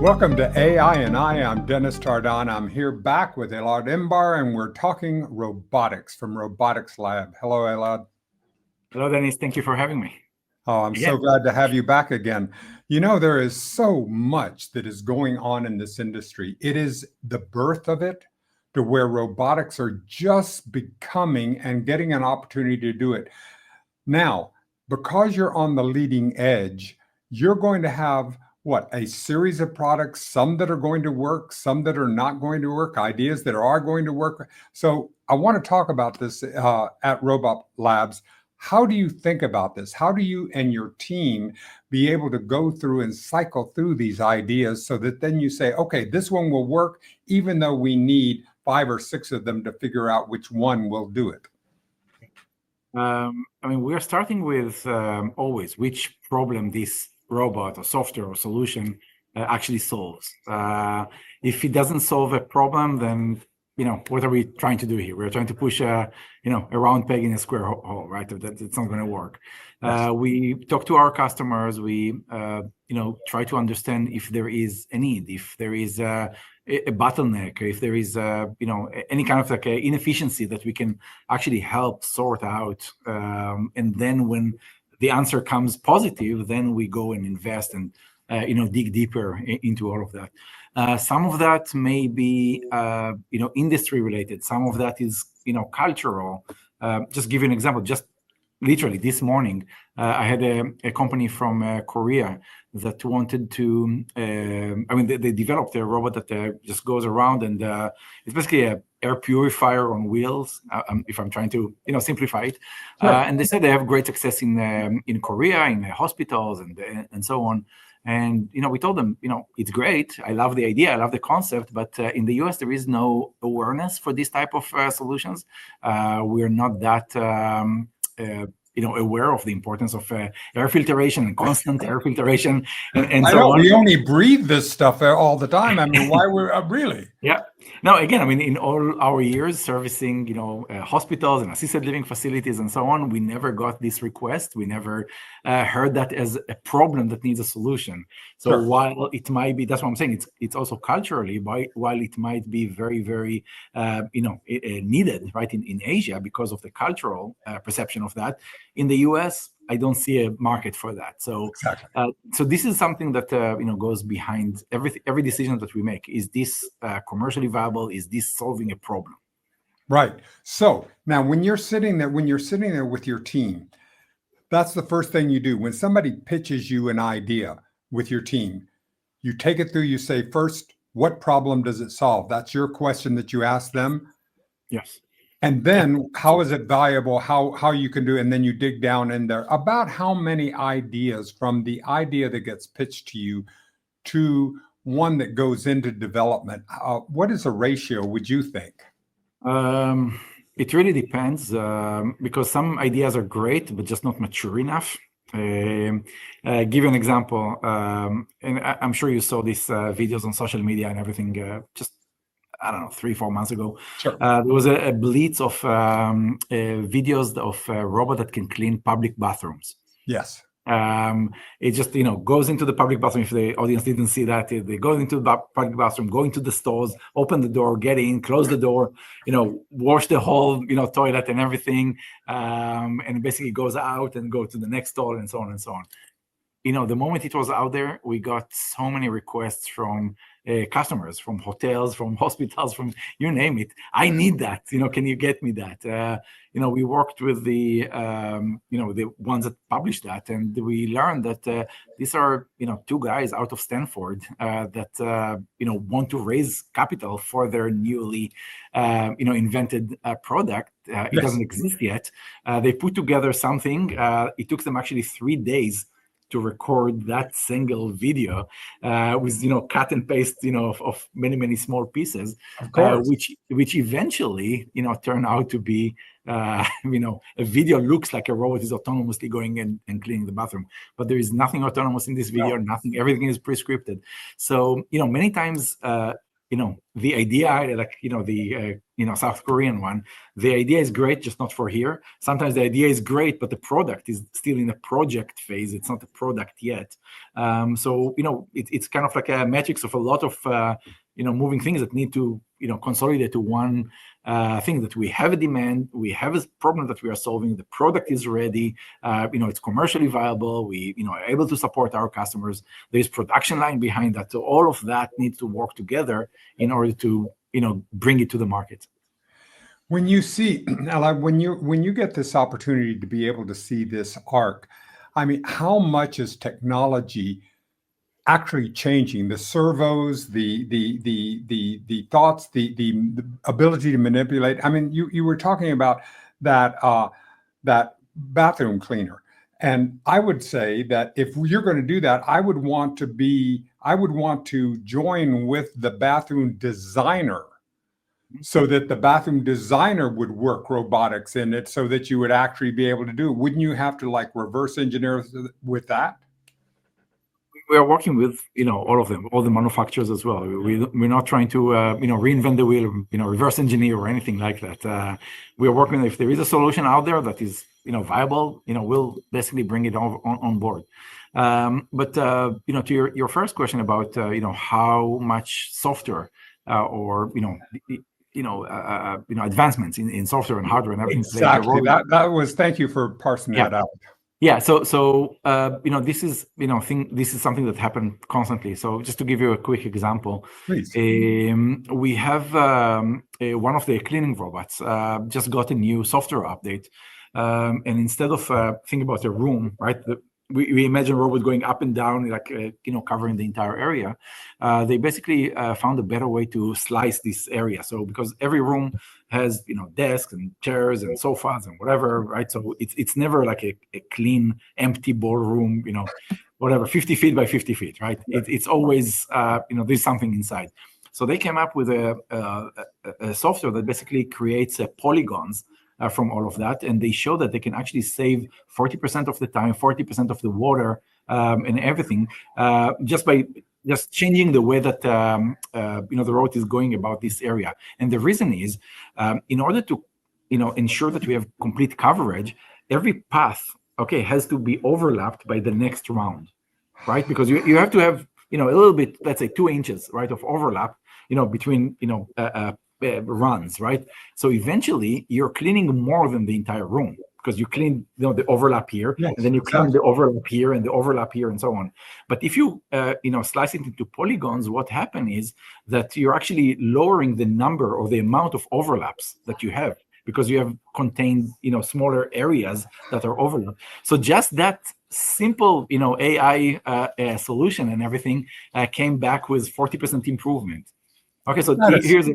Welcome to AI and I'm Dennis Tardon. I'm here back with Elad Inbar, and we're talking robotics from Robotics Lab. Hello, Elad. Hello, Dennis. Thank you for having me. Oh, I'm so glad to have you back again. You know, there is so much that is going on in this industry. It is the birth of it to where robotics are just becoming and getting an opportunity to do it. Now, because you're on the leading edge, you're going to have a series of products, some that are going to work, some that are not going to work, ideas that are going to work. So I want to talk about this at Robot Labs. How do you think about this? How do you and your team be able to go through and cycle through these ideas so that then you say, okay, this one will work, even though we need 5 or 6 of them to figure out which one will do it? We're starting with always which problem this robot or software or solution actually solves. If it doesn't solve a problem, then what are we trying to do here? We're trying to push a round peg in a square hole, right? It's not going to work. Yes. We talk to our customers. We try to understand if there is a need, if there is a bottleneck, if there is any kind of like a inefficiency that we can actually help sort out. And then when the answer comes positive, then we go and invest and dig deeper into all of that. Some of that may be industry related. Some of that is cultural. Just give you an example. Just literally this morning, I had a company from Korea that wanted to. They developed a robot that just goes around and it's basically a air purifier on wheels. If I'm trying to simplify it, Sure. And they said they have great success in Korea, in hospitals and so on. And we told them, it's great. I love the idea. I love the concept. But in the US, there is no awareness for this type of solutions. We're not that aware of the importance of air filtration and constant air filtration and so on. We only breathe this stuff all the time. I mean, why we're really? Yeah. No, again, in all our years servicing, hospitals and assisted living facilities and so on, we never got this request. We never heard that as a problem that needs a solution. So Sure. while it might be, that's what I'm saying, it's also culturally, while it might be very, very, needed, right, in Asia because of the cultural perception of that. In the US, I don't see a market for that. So, Exactly. so this is something that goes behind every decision that we make. Is this commercially viable? Is this solving a problem? Right. So now, when you're sitting there with your team, that's the first thing you do. When somebody pitches you an idea with your team, you take it through. You say, first, what problem does it solve? That's your question that you ask them. Yes. And then how is it valuable, how you can do it, and then you dig down in there. About how many ideas from the idea that gets pitched to you to one that goes into development, what is a ratio, would you think? It really depends because some ideas are great, but just not mature enough. Give you an example, and I'm sure you saw these videos on social media and everything, just I don't know, 3-4 months ago. Sure. There was a blitz of videos of a robot that can clean public bathrooms. Yes. It just goes into the public bathroom. If the audience didn't see that, they go into the public bathroom, go into the stores, open the door, get in, close the door, wash the whole toilet and everything, and basically goes out and go to the next stall and so on and so on. The moment it was out there, we got so many requests from customers, from hotels, from hospitals, from you name it. I need that. Can you get me that? We worked with the the ones that published that, and we learned that these are 2 guys out of Stanford that want to raise capital for their newly invented product. It Yes. doesn't exist yet. They put together something. It took them actually 3 days to record that single video with cut and paste of many small pieces, Of course. which eventually turned out to be a video looks like a robot is autonomously going and cleaning the bathroom, but there is nothing autonomous in this video. No. Nothing. Everything is pre-scripted. So many times the idea, like, the South Korean one, the idea is great, just not for here. Sometimes the idea is great, but the product is still in the project phase. It's not a product yet. So it's kind of like a matrix of a lot of moving things that need to consolidate to one thing, that we have a demand, we have a problem that we are solving, the product is ready, it's commercially viable, we are able to support our customers, there's production line behind that. So all of that needs to work together in order to bring it to the market. When you see, Elad, when you get this opportunity to be able to see this arc, I mean, how much is technology actually changing the servos, the thoughts, the ability to manipulate? I mean, you were talking about that that bathroom cleaner, and I would say that if you're going to do that, I would want to join with the bathroom designer, so that the bathroom designer would work robotics in it, so that you would actually be able to do it. Wouldn't you have to like reverse engineer with that? We are working with all of them, all the manufacturers as well. We're not trying to reinvent the wheel, reverse engineer or anything like that. We are working, if there is a solution out there that is viable, we'll basically bring it on board. But to your first question about how much software or advancements in software and hardware and everything. Exactly. That was. Thank you for parsing that out. Yeah. So this is this is something that happened constantly. So just to give you a quick example, please. We have one of the cleaning robots just got a new software update, and instead of thinking about a room, right? We imagine a robot going up and down, like covering the entire area. They basically found a better way to slice this area. So because every room has desks and chairs and sofas and whatever, right? So it's never like a clean, empty ballroom, whatever, 50 feet by 50 feet, right? It's always there's something inside. So they came up with a software that basically creates polygons from all of that, and they show that they can actually save 40% of the time, 40% of the water, and everything, just by changing the way that the robot is going about this area. And the reason is, in order to ensure that we have complete coverage, every path has to be overlapped by the next round, right? Because you have to have a little bit, let's say 2 inches, right, of overlap, between runs, right? So eventually you're cleaning more than the entire room, because you clean the overlap here, yes, and then you clean the overlap here and the overlap here and so on. But if you slice it into polygons, what happens is that you're actually lowering the number or the amount of overlaps that you have, because you have contained smaller areas that are overlapped. So just that simple AI solution and everything came back with 40% improvement. Okay, so here's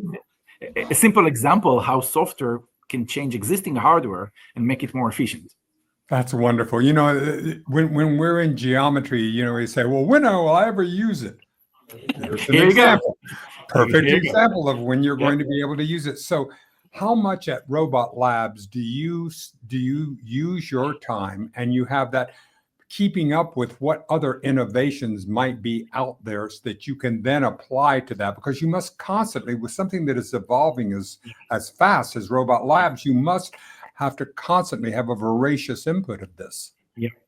a simple example how software can change existing hardware and make it more efficient. That's wonderful. When we're in geometry, we say, well, when will I ever use it? Here's an example. Perfect example of when you're going to be able to use it. So how much at RobotLabs do you use your time, and you have that keeping up with what other innovations might be out there, so that you can then apply to that? Because you must constantly, with something that is evolving as fast as RobotLabs, you must have to constantly have a voracious input of this.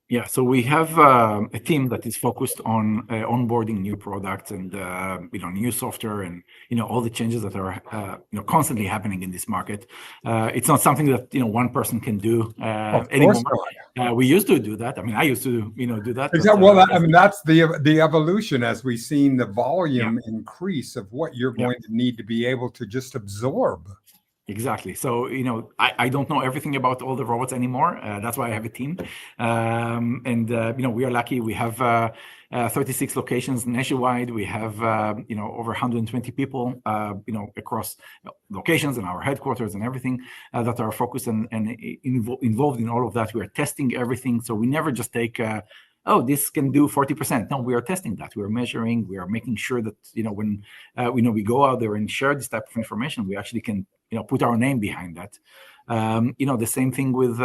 Yeah. So we have a team that is focused on onboarding new products and new software and all the changes that are constantly happening in this market. It's not something that one person can do anymore. We used to do that. I mean, I used to do that. Exactly. Well, that's the evolution, as we've seen the volume increase of what you're going to need to be able to just absorb. Exactly. So, I don't know everything about all the robots anymore. That's why I have a team. And we are lucky. We have 36 locations nationwide. We have, over 120 people, across locations and our headquarters and everything that are focused and involved in all of that. We are testing everything. So we never just take, this can do 40%. No, we are testing that. We are measuring. We are making sure that, when we go out there and share this type of information, we actually can put our name behind that. The same thing with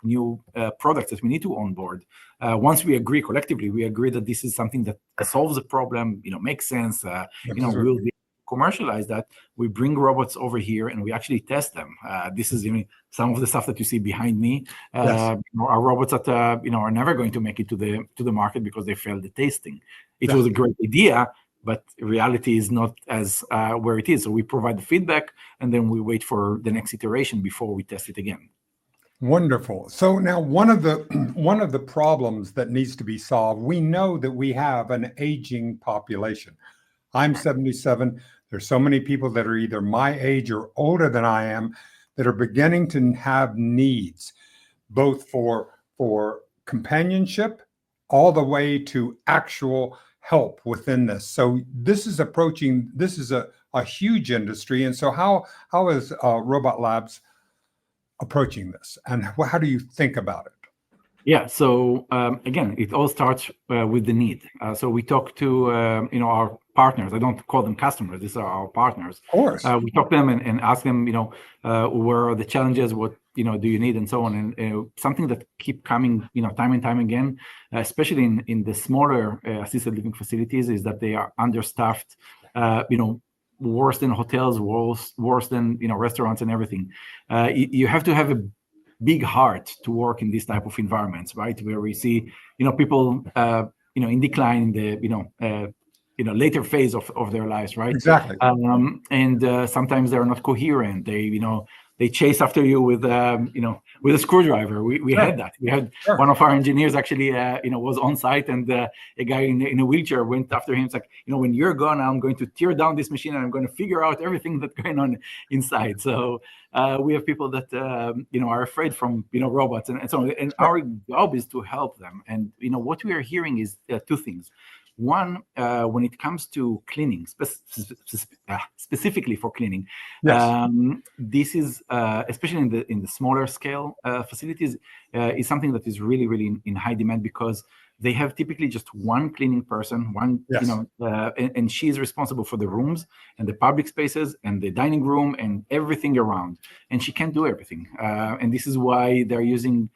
new products that we need to onboard. Once we agree collectively, we agree that this is something that solves a problem, makes sense. We'll be commercialize that, we bring robots over here and we actually test them. This is some of the stuff that you see behind me. Yes. Are robots that are never going to make it to the market because they failed the testing. It Yeah. was a great idea, but reality is not as where it is. So we provide the feedback, and then we wait for the next iteration before we test it again. Wonderful. So now one of the problems that needs to be solved, we know that we have an aging population. I'm 77. There's so many people that are either my age or older than I am that are beginning to have needs, both for companionship all the way to actual help within this. So this is a huge industry. And so how is RobotLabs approaching this, and how do you think about it? Yeah, so again, it all starts with the need. So we talk to our partners. I don't call them customers; these are our partners. Of course. We talk to them and ask them, where are the challenges? What do you need, and so on. And something that keep coming, time and time again, especially in the smaller assisted living facilities, is that they are understaffed. Worse than hotels, worse than restaurants and everything. You have to have a big heart to work in this type of environments, right? Where we see people in decline in the later phase of their lives, right? Exactly. And sometimes they're not coherent. They chase after you with a screwdriver. We Sure. had that. We had Sure. one of our engineers actually was on site, and a guy in a wheelchair went after him. It's like, when you're gone, I'm going to tear down this machine and I'm going to figure out everything that's going on inside. So we have people that are afraid from robots and so on. And Sure. our job is to help them. And what we are hearing is two things. One, when it comes to cleaning, specifically for cleaning, Yes. this is especially in the smaller scale facilities, is something that is really, really in high demand, because they have typically just one cleaning person, Yes. and she is responsible for the rooms and the public spaces and the dining room and everything around, and she can't do everything. And this is why they're using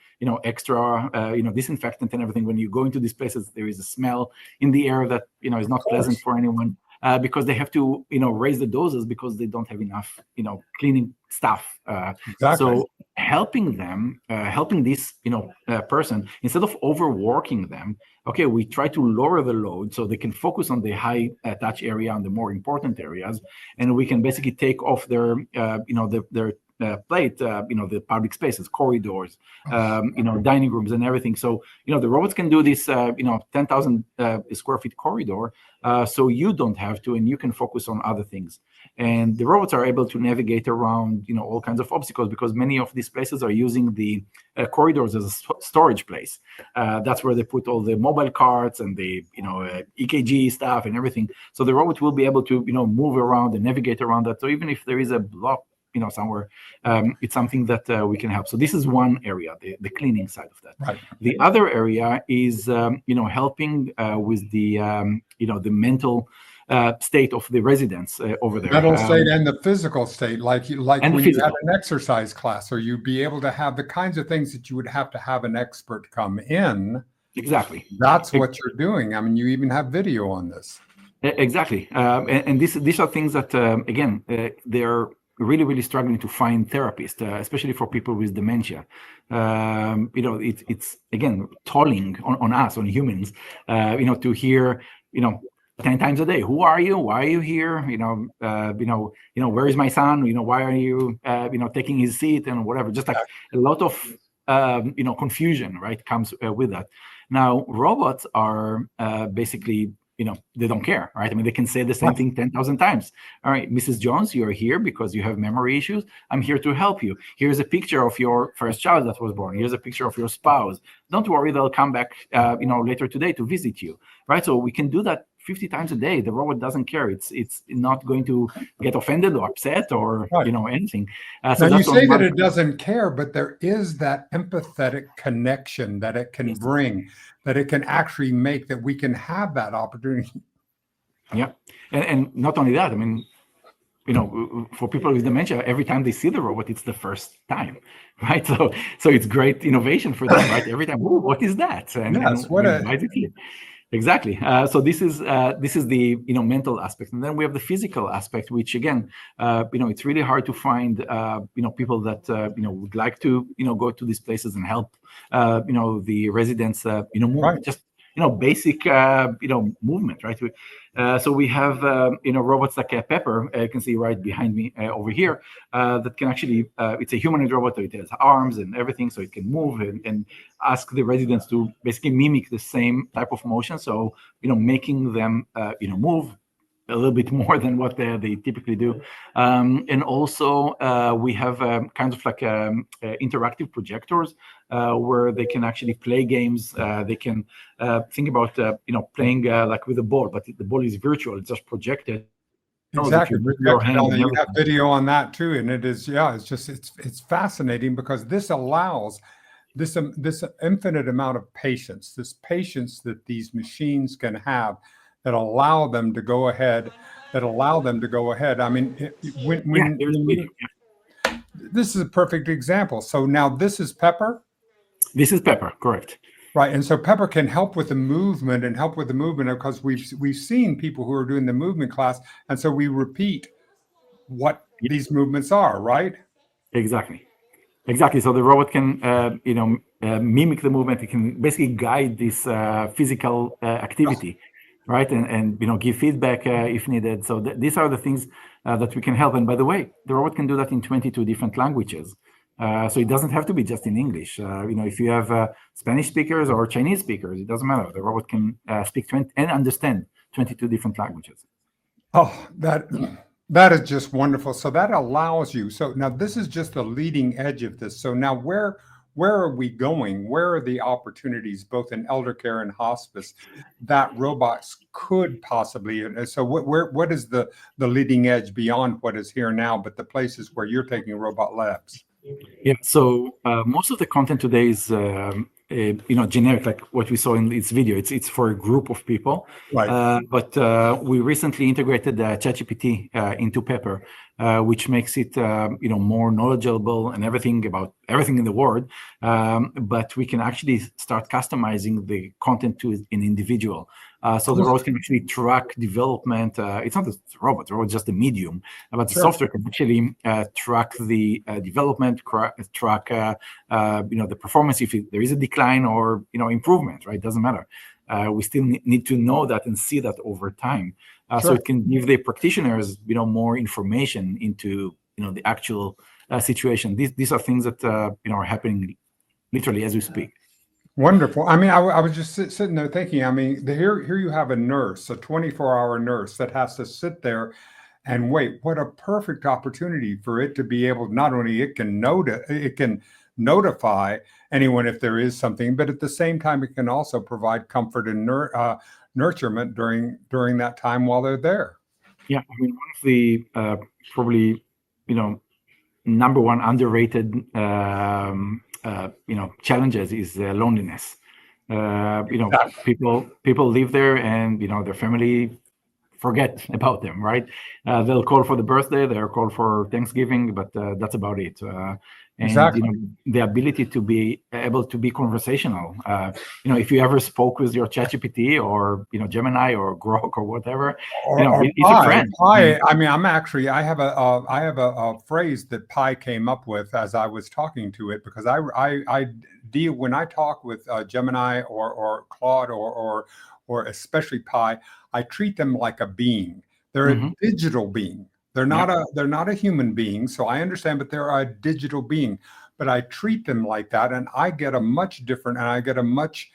extra disinfectant and everything. When you go into these places, there is a smell in the air that is not pleasant for anyone, because they have to raise the doses because they don't have enough cleaning staff. Exactly. So helping this person, instead of overworking them, okay, we try to lower the load so they can focus on the high touch area and the more important areas, and we can basically take off their their plate, the public spaces, corridors, dining rooms and everything. So, the robots can do this, 10,000 square feet corridor, so you don't have to, and you can focus on other things. And the robots are able to navigate around, all kinds of obstacles, because many of these places are using the corridors as a storage place. That's where they put all the mobile carts and the, EKG stuff and everything. So the robot will be able to, move around and navigate around that. So even if there is a block, somewhere, it's something that we can help. So this is one area, the cleaning side of that. Right. The other area is, helping with the, the mental state of the residents over there. Mental state and the physical state, like when you have physical. an exercise class, or you'd be able to have the kinds of things that you would have to have an expert come in. Exactly. That's what you're doing. I mean, you even have video on this. Exactly. And these are things that, again, they're really, really struggling to find therapists, especially for people with dementia. It's again tolling on us, on humans, to hear, 10 times a day, who are you? Why are you here? Where is my son? Why are you, taking his seat and whatever? Just like a lot of, confusion, right, comes with that. Now, robots are basically, they don't care, right? I mean, they can say the same thing 10,000 times. All right, Mrs. Jones, you're here because you have memory issues. I'm here to help you. Here's a picture of your first child that was born. Here's a picture of your spouse. Don't worry, they'll come back, later today to visit you, right? So we can do that 50 times a day. The robot doesn't care. It's not going to get offended or upset or anything. So now you say that it doesn't care, but there is that empathetic connection that it can bring, that it can actually make, that we can have that opportunity. Yeah, and not only that. I mean, for people with dementia, every time they see the robot, it's the first time, right? So it's great innovation for them, right? Every time, what is that? And why is it here? Exactly. So this is the mental aspect, and then we have the physical aspect, which again, it's really hard to find people that would like to go to these places and help the residents move, Right. just basic movement, right? So we have robots like Pepper. You can see right behind me over here that can actually it's a humanoid robot. So it has arms and everything, so it can move and ask the residents to basically mimic the same type of motion. So making them move a little bit more than what they typically do. And also we have kind of like interactive projectors where they can actually play games. They can think about playing like with a ball, but the ball is virtual. It's just projected. If Exactly. you move your Projected hand on and there. You have everything. video on that too. And it is, yeah, it's fascinating because this allows this infinite amount of patience, this patience that these machines can have that allow them to go ahead, I mean, Yeah, there's a video. Yeah. this is a perfect example. So now this is Pepper. This is Pepper, correct. Right, and so Pepper can help with the movement because we've seen people who are doing the movement class, and so we repeat what Yeah, these movements are, right? exactly. Exactly. So the robot can, mimic the movement. It can basically guide this physical activity, right? And give feedback if needed. So these are the things that we can help. And by the way, the robot can do that in 22 different languages. So it doesn't have to be just in English. If you have Spanish speakers or Chinese speakers, it doesn't matter. The robot can speak 20 and understand 22 different languages. Oh, that is just wonderful. So that allows you. So now this is just the leading edge of this. So now where are we going? Where are the opportunities, both in elder care and hospice, that robots could possibly? So what is the leading edge beyond what is here now, but the places where you're taking robot labs? Yeah. So most of the content today is generic, like what we saw in this video. It's for a group of people. Right. But we recently integrated ChatGPT into Pepper, which makes it more knowledgeable and everything about everything in the world. But we can actually start customizing the content to an individual. So the robot can actually track development. It's not the robot; the robot is just a medium. But the Sure. software can actually track the development, track the performance if there is a decline or improvement. Right? Doesn't matter. We still need to know that and see that over time. So Sure. it can give the practitioners more information into the actual situation. These are things that are happening literally as we speak. Wonderful. I mean, I was just sitting there thinking, I mean, here you have a nurse, a 24-hour nurse that has to sit there and wait. What a perfect opportunity for it to be able, not only it can notify anyone if there is something, but at the same time, it can also provide comfort and nurturement during that time while they're there. Yeah, I mean, one of the probably number one underrated challenges is loneliness. People live there and their family forget about them, right? They'll call for the birthday, they'll call for Thanksgiving, but that's about it. Exactly. The ability to be able to be conversational. If you ever spoke with your ChatGPT or Gemini or Grok or whatever, Or it's a friend. Pi. I mean, I have a phrase that Pi came up with as I was talking to it, because I deal when I talk with Gemini or Claude or especially Pi, I treat them like a being. They're a digital being. They're not a human being. So I understand, but they're a digital being. But I treat them like that, and I get a much different, and I get a much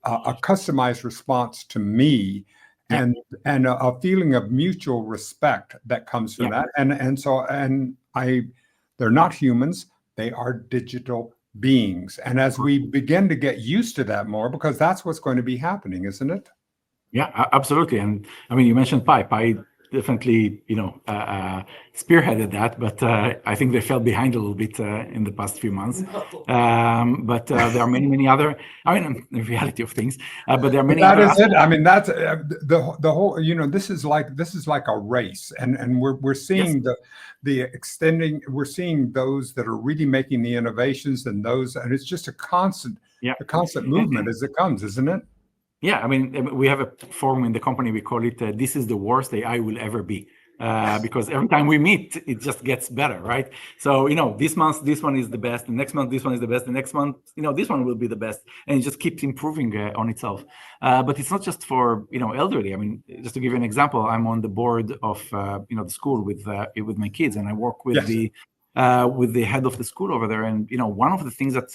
a customized response to me, and a feeling of mutual respect that comes from that. They're not humans. They are digital beings. And as we begin to get used to that more, because that's what's going to be happening, isn't it? Yeah, absolutely. And I mean, you mentioned Pi. Pi definitely, spearheaded that, but I think they fell behind a little bit in the past few months. But there are many other. I mean, the reality of things. But there are many That other is it. aspects. I mean, that's the whole. This is like a race, and we're seeing the extending. We're seeing those that are really making the innovations, and it's just a constant movement as it comes, isn't it? Yeah, I mean, we have a forum in the company. We call it "This is the worst AI will ever be," because every time we meet, it just gets better, right? So this month this one is the best, the next month this one is the best, the next month this one will be the best, and it just keeps improving on itself. But it's not just for elderly. I mean, just to give you an example, I'm on the board of the school with my kids, and I work with Yes. the head of the school over there. And one of the things that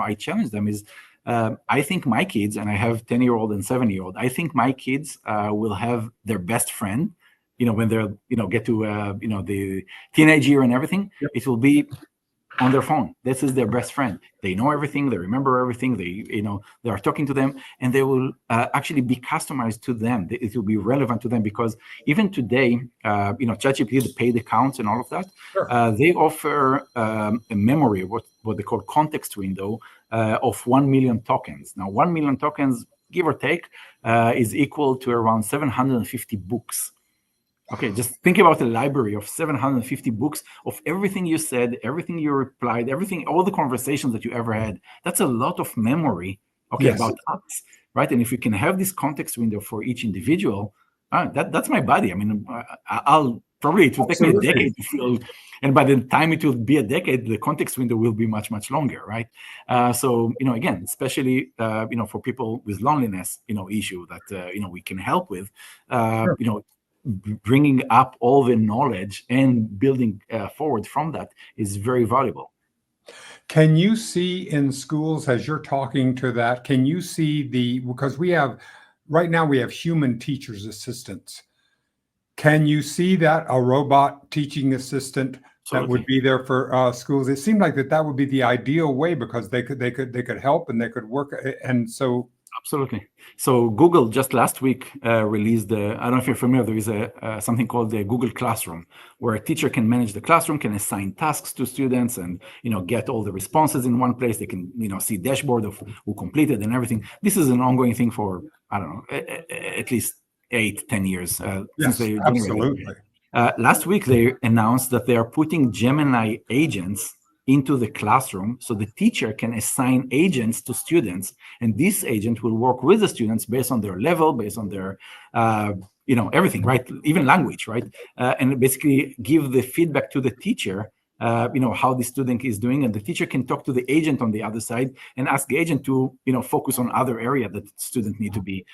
I challenge them is. I think my kids, and I have 10-year-old and 7-year-old, I think my kids will have their best friend, when they're, get to, the teenage year and everything, Yep. it will be on their phone. This is their best friend. They know everything. They remember everything. They are talking to them, and they will actually be customized to them. It will be relevant to them because even today, ChatGPT, the paid accounts and all of that, Sure. they offer a memory, what they call context window of 1 million tokens. Now, 1 million tokens, give or take, is equal to around 750 books. Okay, just think about a library of 750 books of everything you said, everything you replied, everything, all the conversations that you ever had. That's a lot of memory, Yes. about us, right? And if you can have this context window for each individual, that's my buddy. I mean, it will take me a decade to feel, and by the time it will be a decade, the context window will be much, much longer, right? So, again, especially, for people with loneliness, issue that, we can help with, Sure. bringing up all the knowledge and building forward from that is very valuable. Can you see in schools as you're talking to that, can you see because right now we have human teachers assistants. Can you see that a robot teaching assistant that would be there for schools? It seemed like that would be the ideal way because they could help and they could work. And so absolutely. So Google just last week released, I don't know if you're familiar, there is something called the Google Classroom, where a teacher can manage the classroom, can assign tasks to students and, get all the responses in one place. They can, see dashboard of who completed and everything. This is an ongoing thing for, I don't know, at least 8-10 years since they absolutely. Last week, they announced that they are putting Gemini agents into the classroom so the teacher can assign agents to students, and this agent will work with the students based on their level, based on their everything, right? Even language, right? And basically give the feedback to the teacher, how the student is doing, and the teacher can talk to the agent on the other side and ask the agent to focus on other area that the student need to be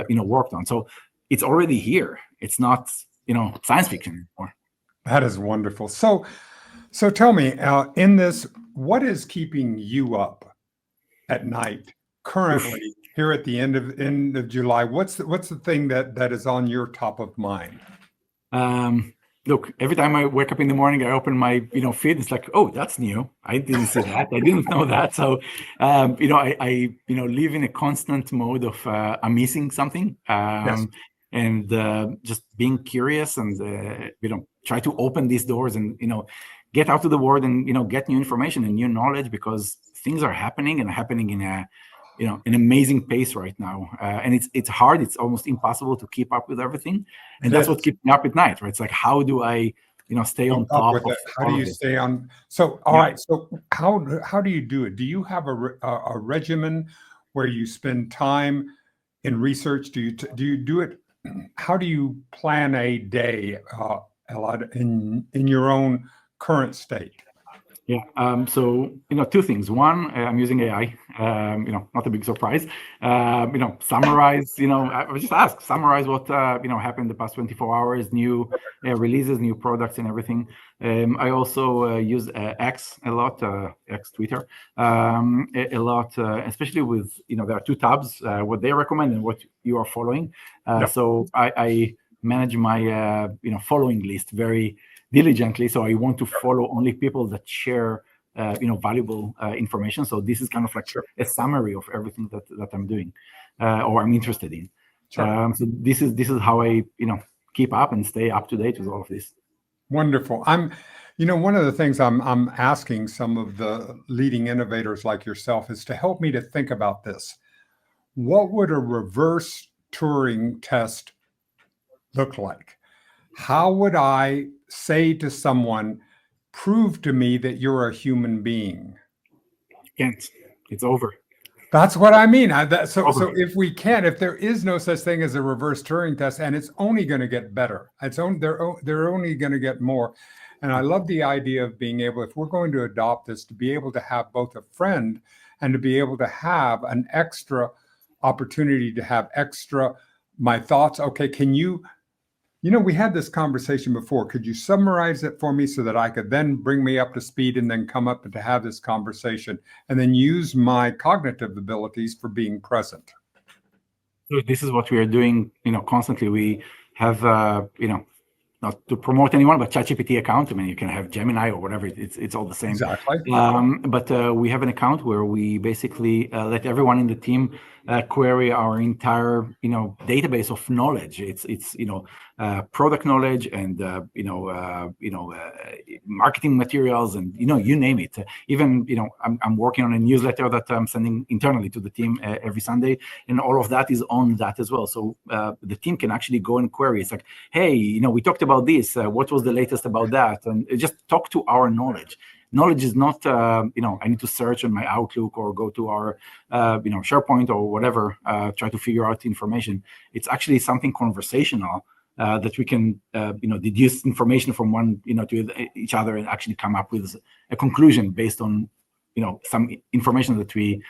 worked on. So it's already here. It's not science fiction anymore. That is wonderful. So tell me, in this, what is keeping you up at night currently here at the end of July? What's the thing that is on your top of mind? Look, every time I wake up in the morning, I open my feed. It's like, oh, that's new. I didn't see that. I didn't know that. So, I live in a constant mode of I'm missing something. Yes. And just being curious and try to open these doors and get out to the world and get new information and new knowledge, because things are happening and happening in an amazing pace right now, and it's hard. It's almost impossible to keep up with everything, and that's what keeps me up at night. Right? It's like, how do I stay on top of how do you stay on? So all right. So how do you do it? Do you have a regimen where you spend time in research? Do you do it? How do you plan a day, Elad, in your own current state? Yeah. So two things. One, I'm using AI. Not a big surprise. Summarize. I was just ask. Summarize what happened the past 24 hours. New releases, new products, and everything. I also use X a lot. X Twitter a lot, especially with there are two tabs. What they recommend and what you are following. So I manage my following list very diligently. So I want to follow only people that share, valuable information. So this is kind of like a summary of everything that I'm doing or I'm interested in. So this is how I, keep up and stay up to date with all of this. Wonderful. One of the things I'm asking some of the leading innovators like yourself is to help me to think about this. What would a reverse Turing test look like? How would I say to someone, prove to me that you're a human being? You can't. It's over. That's what I mean. So Okay. if there is no such thing as a reverse Turing test, and it's only going to get better, they're only going to get more. And I love the idea of being able, if we're going to adopt this, to be able to have both a friend and to be able to have an extra opportunity to have extra, my thoughts. Okay, can you we had this conversation before. Could you summarize it for me so that I could then bring me up to speed and then come up to have this conversation and then use my cognitive abilities for being present? So this is what we are doing, constantly. We have, not to promote anyone, but ChatGPT account. I mean, you can have Gemini or whatever. It's all the same. Exactly. But we have an account where we basically let everyone in the team query our entire, database of knowledge. It's product knowledge and marketing materials and you name it. Even I'm working on a newsletter that I'm sending internally to the team every Sunday, and all of that is on that as well. So the team can actually go and query. It's like, hey, we talked about this. What was the latest about that? And just talk to our knowledge. Knowledge is not, I need to search on my Outlook or go to our, SharePoint or whatever, try to figure out information. It's actually something conversational that we can, deduce information from one, to each other and actually come up with a conclusion based on, some information that we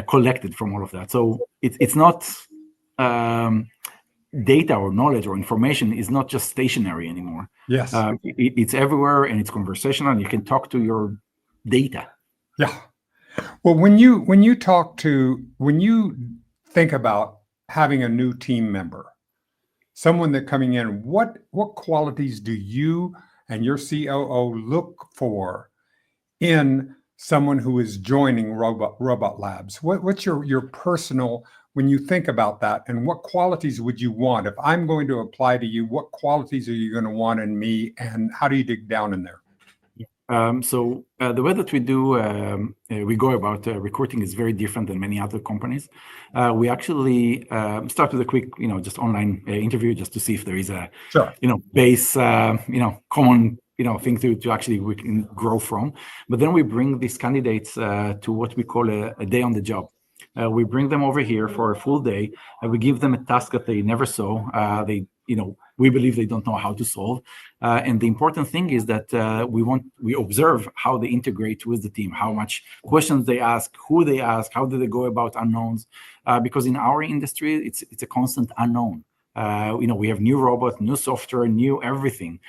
collected from all of that. So it's not data or knowledge or information is not just stationary anymore. Yes. It's everywhere and it's conversational and you can talk to your data. Yeah. Well, when you think about having a new team member, someone that coming in, what qualities do you and your COO look for in someone who is joining RobotLabs? What's your personal, when you think about that, and what qualities would you want? If I'm going to apply to you, what qualities are you going to want in me, and how do you dig down in there? So the way that we go about recruiting is very different than many other companies. We actually start with a quick, just online interview just to see if there is a, Sure. base, common, thing to actually we can grow from. But then we bring these candidates to what we call a day on the job. We bring them over here for a full day. We give them a task that they never saw. We believe they don't know how to solve. And the important thing is that we observe how they integrate with the team, how much questions they ask, who they ask, how do they go about unknowns. Because in our industry, it's a constant unknown. We have new robots, new software, new everything.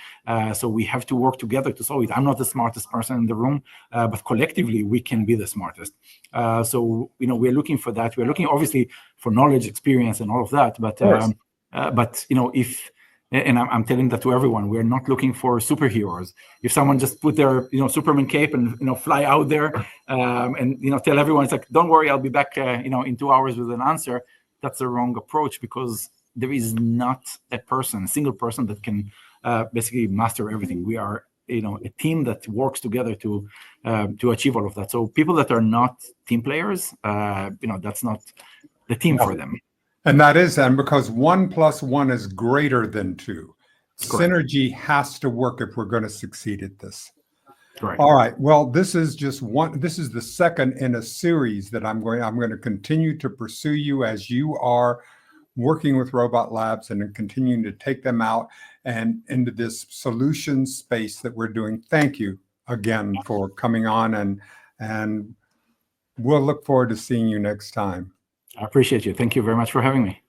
So we have to work together to solve it. I'm not the smartest person in the room, but collectively we can be the smartest. So we're looking for that. We're looking obviously for knowledge, experience, and all of that. But if and I'm telling that to everyone, we're not looking for superheroes. If someone just put their Superman cape and fly out there and tell everyone, it's like, don't worry, I'll be back in 2 hours with an answer. That's the wrong approach, because there is not a single person that can basically master everything. We are a team that works together to achieve all of that. So people that are not team players, that's not the team for them. And that is then because 1 + 1 is greater than 2. Correct. Synergy has to work if we're going to succeed at this. Correct. All right. Well, this is just one. This is the second in a series that I'm going to continue to pursue you as you are working with RobotLabs and continuing to take them out and into this solution space that we're doing. Thank you again for coming on, and we'll look forward to seeing you next time. I appreciate you. Thank you very much for having me.